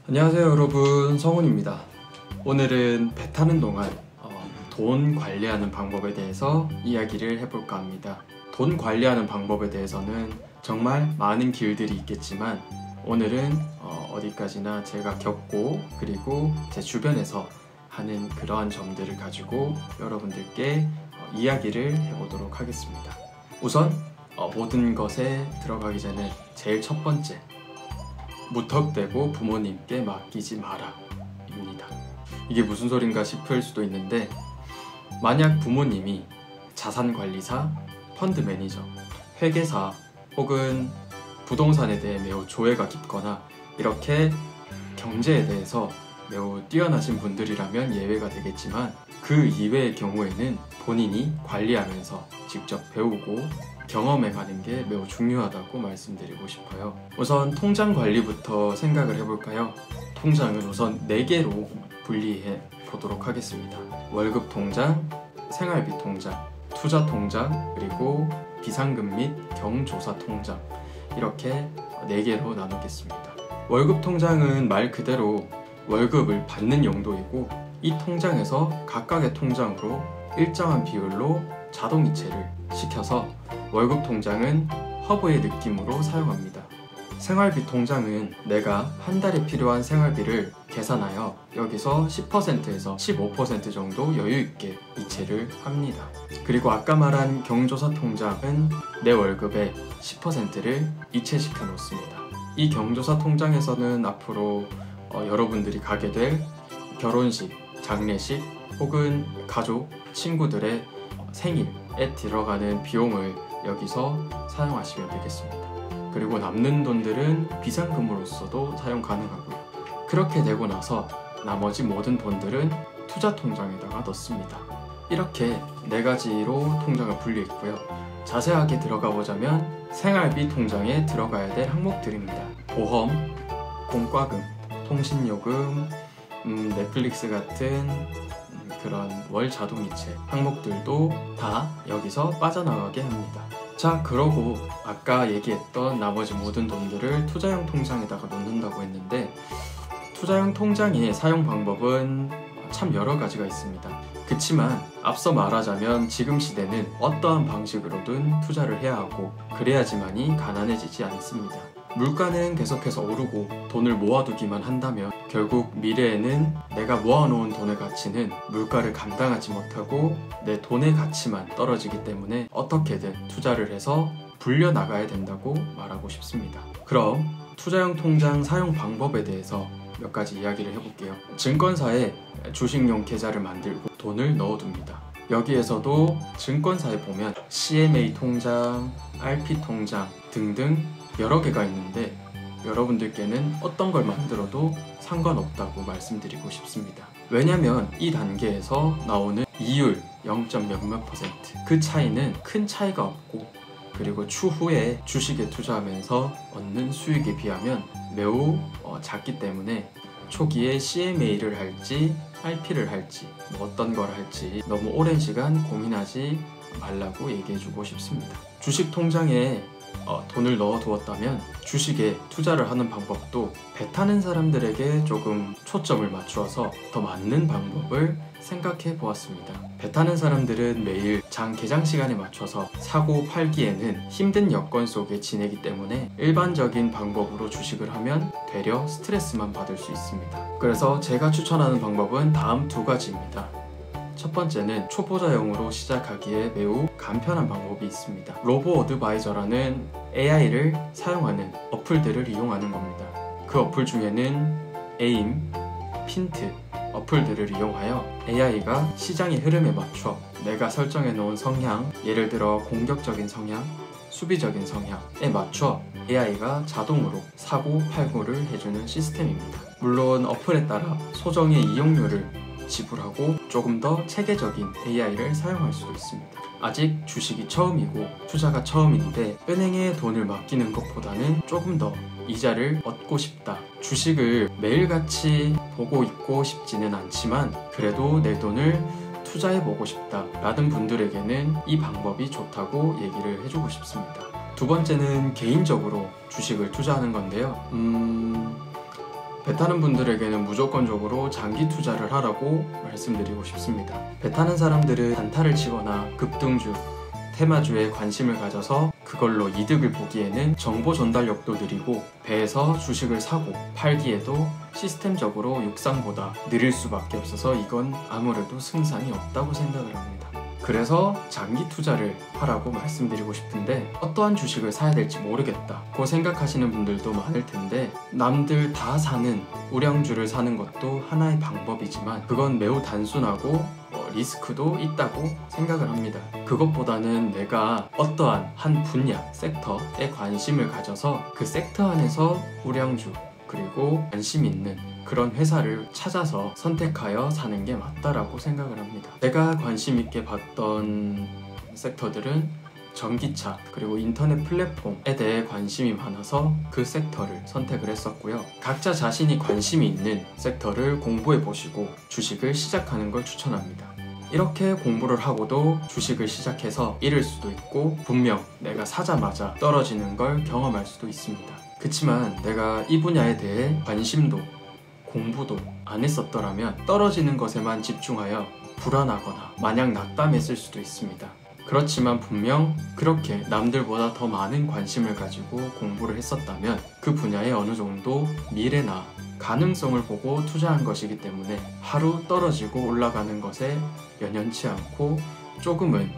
안녕하세요 여러분, 성훈입니다. 오늘은 배 타는 동안 돈 관리하는 방법에 대해서 이야기를 해볼까 합니다. 돈 관리하는 방법에 대해서는 정말 많은 길들이 있겠지만 오늘은 어디까지나 제가 겪고 그리고 제 주변에서 하는 그러한 점들을 가지고 여러분들께 이야기를 해보도록 하겠습니다. 우선 모든 것에 들어가기 전에 제일 첫 번째, 무턱대고 부모님께 맡기지 마라 입니다. 이게 무슨 소린가 싶을 수도 있는데, 만약 부모님이 자산관리사, 펀드 매니저, 회계사 혹은 부동산에 대해 매우 조예가 깊거나 이렇게 경제에 대해서 매우 뛰어나신 분들이라면 예외가 되겠지만, 그 이외의 경우에는 본인이 관리하면서 직접 배우고 경험해가는 게 매우 중요하다고 말씀드리고 싶어요. 우선 통장 관리부터 생각을 해볼까요? 통장은 우선 4개로 분리해 보도록 하겠습니다. 월급 통장, 생활비 통장, 투자 통장, 그리고 비상금 및 경조사 통장, 이렇게 4개로 나누겠습니다. 월급 통장은 말 그대로 월급을 받는 용도이고, 이 통장에서 각각의 통장으로 일정한 비율로 자동이체를 시켜서 월급 통장은 허브의 느낌으로 사용합니다. 생활비 통장은 내가 한 달에 필요한 생활비를 계산하여 여기서 10%에서 15% 정도 여유있게 이체를 합니다. 그리고 아까 말한 경조사 통장은 내 월급의 10%를 이체시켜 놓습니다. 이 경조사 통장에서는 앞으로 여러분들이 가게 될 결혼식, 장례식 혹은 가족, 친구들의 생일에 들어가는 비용을 여기서 사용하시면 되겠습니다. 그리고 남는 돈들은 비상금으로서도 사용 가능하고요. 그렇게 되고 나서 나머지 모든 돈들은 투자 통장에다가 넣습니다. 이렇게 4가지로 통장을 분리했고요. 자세하게 들어가 보자면 생활비 통장에 들어가야 될 항목들입니다. 보험, 공과금, 통신요금, 넷플릭스 같은 그런 월 자동이체 항목들도 다 여기서 빠져나가게 합니다. 자, 그러고 아까 얘기했던 나머지 모든 돈들을 투자형 통장에다가 넣는다고 했는데, 투자형 통장의 사용 방법은 참 여러 가지가 있습니다. 그치만 앞서 말하자면 지금 시대는 어떠한 방식으로든 투자를 해야 하고 그래야지만이 가난해지지 않습니다. 물가는 계속해서 오르고 돈을 모아두기만 한다면 결국 미래에는 내가 모아놓은 돈의 가치는 물가를 감당하지 못하고 내 돈의 가치만 떨어지기 때문에 어떻게든 투자를 해서 불려나가야 된다고 말하고 싶습니다. 그럼 투자형 통장 사용 방법에 대해서 몇 가지 이야기를 해볼게요. 증권사에 주식용 계좌를 만들고 돈을 넣어둡니다. 여기에서도 증권사에 보면 CMA 통장, RP 통장 등등 여러 개가 있는데, 여러분들께는 어떤 걸 만들어도 상관없다고 말씀드리고 싶습니다. 왜냐면 이 단계에서 나오는 이율 0. 몇몇 %, 그 차이는 큰 차이가 없고, 그리고 추후에 주식에 투자하면서 얻는 수익에 비하면 매우 작기 때문에 초기에 CMA를 할지 RP를 할지 어떤 걸 할지 너무 오랜 시간 고민하지 말라고 얘기해주고 싶습니다. 주식 통장에 돈을 넣어두었다면 주식에 투자를 하는 방법도 배 타는 사람들에게 조금 초점을 맞추어서 더 맞는 방법을 생각해 보았습니다. 배 타는 사람들은 매일 장 개장 시간에 맞춰서 사고 팔기에는 힘든 여건 속에 지내기 때문에 일반적인 방법으로 주식을 하면 되려 스트레스만 받을 수 있습니다. 그래서 제가 추천하는 방법은 다음 2가지입니다. 첫 번째는 초보자용으로 시작하기에 매우 간편한 방법이 있습니다. 로보 어드바이저라는 AI를 사용하는 어플들을 이용하는 겁니다. 그 어플 중에는 에임, 핀트 어플들을 이용하여 AI가 시장의 흐름에 맞춰 내가 설정해 놓은 성향, 예를 들어 공격적인 성향, 수비적인 성향에 맞춰 AI가 자동으로 사고 팔고를 해주는 시스템입니다. 물론 어플에 따라 소정의 이용료를 지불하고 조금 더 체계적인 AI를 사용할 수도 있습니다. 아직 주식이 처음이고 투자가 처음인데 은행에 돈을 맡기는 것보다는 조금 더 이자를 얻고 싶다, 주식을 매일같이 보고 있고 싶지는 않지만 그래도 내 돈을 투자해보고 싶다 라는 분들에게는 이 방법이 좋다고 얘기를 해주고 싶습니다. 2번째는 개인적으로 주식을 투자하는 건데요. 배 타는 분들에게는 무조건적으로 장기 투자를 하라고 말씀드리고 싶습니다. 배 타는 사람들은 단타를 치거나 급등주, 테마주에 관심을 가져서 그걸로 이득을 보기에는 정보 전달력도 느리고 배에서 주식을 사고 팔기에도 시스템적으로 육상보다 느릴 수밖에 없어서 이건 아무래도 승산이 없다고 생각을 합니다. 그래서 장기 투자를 하라고 말씀드리고 싶은데 어떠한 주식을 사야 될지 모르겠다고 생각하시는 분들도 많을 텐데 남들 다 사는 우량주를 사는 것도 하나의 방법이지만 그건 매우 단순하고 리스크도 있다고 생각을 합니다. 그것보다는 내가 어떠한 한 분야, 섹터에 관심을 가져서 그 섹터 안에서 우량주 그리고 관심 있는 그런 회사를 찾아서 선택하여 사는 게 맞다라고 생각을 합니다. 제가 관심 있게 봤던 섹터들은 전기차 그리고 인터넷 플랫폼에 대해 관심이 많아서 그 섹터를 선택을 했었고요. 각자 자신이 관심이 있는 섹터를 공부해 보시고 주식을 시작하는 걸 추천합니다. 이렇게 공부를 하고도 주식을 시작해서 잃을 수도 있고 분명 내가 사자마자 떨어지는 걸 경험할 수도 있습니다. 그치만 내가 이 분야에 대해 관심도 공부도 안 했었더라면 떨어지는 것에만 집중하여 불안하거나 마냥 낙담했을 수도 있습니다. 그렇지만 분명 그렇게 남들보다 더 많은 관심을 가지고 공부를 했었다면 그 분야에 어느 정도 미래나 가능성을 보고 투자한 것이기 때문에 하루 떨어지고 올라가는 것에 연연치 않고 조금은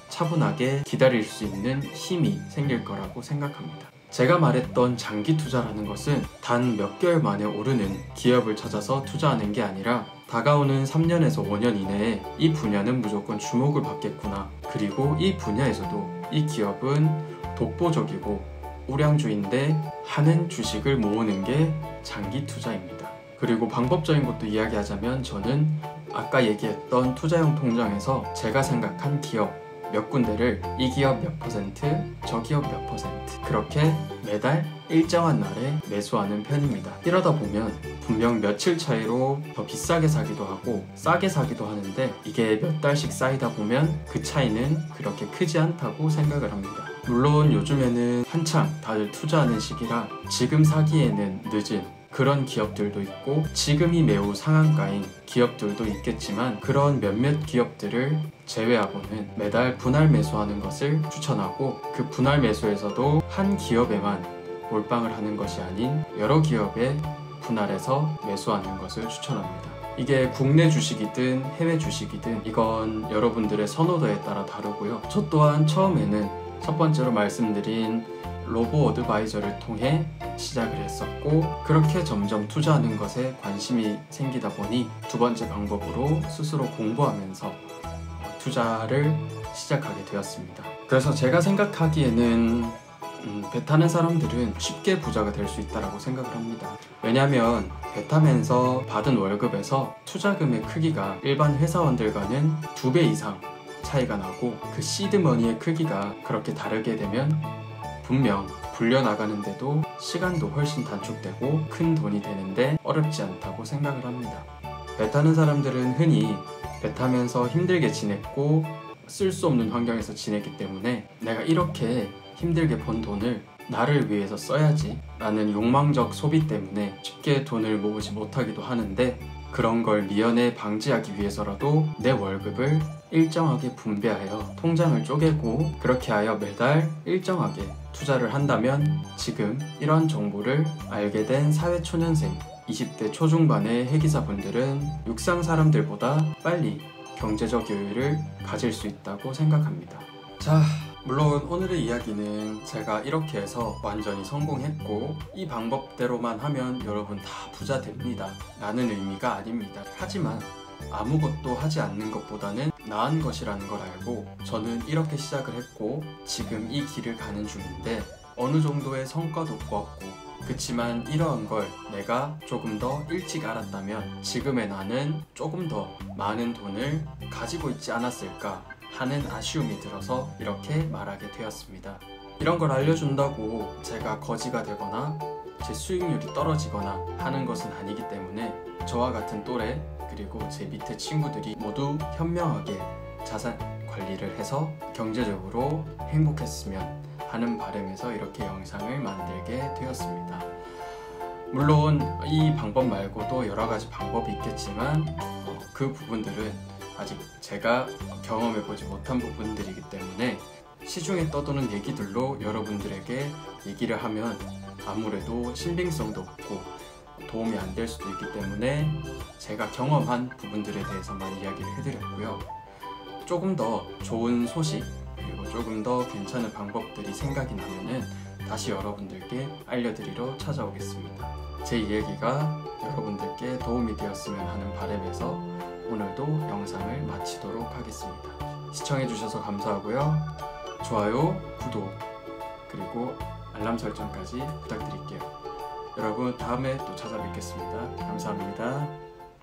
차분하게 기다릴 수 있는 힘이 생길 거라고 생각합니다. 제가 말했던 장기 투자라는 것은 단 몇 개월 만에 오르는 기업을 찾아서 투자하는 게 아니라 다가오는 3년에서 5년 이내에 이 분야는 무조건 주목을 받겠구나. 그리고 이 분야에서도 이 기업은 독보적이고 우량주인데 하는 주식을 모으는 게 장기 투자입니다. 그리고 방법적인 것도 이야기하자면 저는 아까 얘기했던 투자형 통장에서 제가 생각한 기업 몇 군데를 이 기업 몇 퍼센트, 저 기업 몇 퍼센트 그렇게 매달 일정한 날에 매수하는 편입니다. 이러다 보면 분명 며칠 차이로 더 비싸게 사기도 하고 싸게 사기도 하는데 이게 몇 달씩 쌓이다 보면 그 차이는 그렇게 크지 않다고 생각을 합니다. 물론 요즘에는 한창 다들 투자하는 시기라 지금 사기에는 늦은 그런 기업들도 있고 지금이 매우 상한가인 기업들도 있겠지만 그런 몇몇 기업들을 제외하고는 매달 분할 매수하는 것을 추천하고 그 분할 매수에서도 한 기업에만 몰빵을 하는 것이 아닌 여러 기업에 분할해서 매수하는 것을 추천합니다. 이게 국내 주식이든 해외 주식이든 이건 여러분들의 선호도에 따라 다르고요. 저 또한 처음에는 첫 번째로 말씀드린 로보 어드바이저를 통해 시작을 했었고 그렇게 점점 투자하는 것에 관심이 생기다 보니 두 번째 방법으로 스스로 공부하면서 투자를 시작하게 되었습니다. 그래서 제가 생각하기에는 배 타는 사람들은 쉽게 부자가 될 수 있다고 생각을 합니다. 왜냐하면 배 타면서 받은 월급에서 투자금의 크기가 일반 회사원들과는 2배 이상 차이가 나고 그 시드머니의 크기가 그렇게 다르게 되면 분명 불려나가는데도 시간도 훨씬 단축되고 큰 돈이 되는데 어렵지 않다고 생각을 합니다. 배 타는 사람들은 흔히 배 타면서 힘들게 지냈고 쓸 수 없는 환경에서 지냈기 때문에 내가 이렇게 힘들게 번 돈을 나를 위해서 써야지 라는 욕망적 소비 때문에 쉽게 돈을 모으지 못하기도 하는데 그런 걸 미연에 방지하기 위해서라도 내 월급을 일정하게 분배하여 통장을 쪼개고 그렇게 하여 매달 일정하게 투자를 한다면 지금 이런 정보를 알게 된 사회초년생 20대 초중반의 회계사분들은 육상 사람들보다 빨리 경제적 여유를 가질 수 있다고 생각합니다. 자, 물론 오늘의 이야기는 제가 이렇게 해서 완전히 성공했고 이 방법대로만 하면 여러분 다 부자 됩니다 라는 의미가 아닙니다. 하지만 아무것도 하지 않는 것보다는 나은 것이라는 걸 알고 저는 이렇게 시작을 했고 지금 이 길을 가는 중인데 어느 정도의 성과도 보았고 그치만 이러한 걸 내가 조금 더 일찍 알았다면 지금의 나는 조금 더 많은 돈을 가지고 있지 않았을까 하는 아쉬움이 들어서 이렇게 말하게 되었습니다. 이런 걸 알려준다고 제가 거지가 되거나 제 수익률이 떨어지거나 하는 것은 아니기 때문에 저와 같은 또래 그리고 제 밑에 친구들이 모두 현명하게 자산 관리를 해서 경제적으로 행복했으면 하는 바람에서 이렇게 영상을 만들게 되었습니다. 물론 이 방법 말고도 여러 가지 방법이 있겠지만 그 부분들은 아직 제가 경험해보지 못한 부분들이기 때문에 시중에 떠도는 얘기들로 여러분들에게 얘기를 하면 아무래도 신빙성도 없고 도움이 안 될 수도 있기 때문에 제가 경험한 부분들에 대해서만 이야기를 해드렸고요. 조금 더 좋은 소식 그리고 조금 더 괜찮은 방법들이 생각이 나면은 다시 여러분들께 알려드리러 찾아오겠습니다. 제 이야기가 여러분들께 도움이 되었으면 하는 바람에서 오늘도 영상을 마치도록 하겠습니다. 시청해주셔서 감사하고요. 좋아요, 구독, 그리고 알람 설정까지 부탁드릴게요. 여러분 다음에 또 찾아뵙겠습니다. 감사합니다.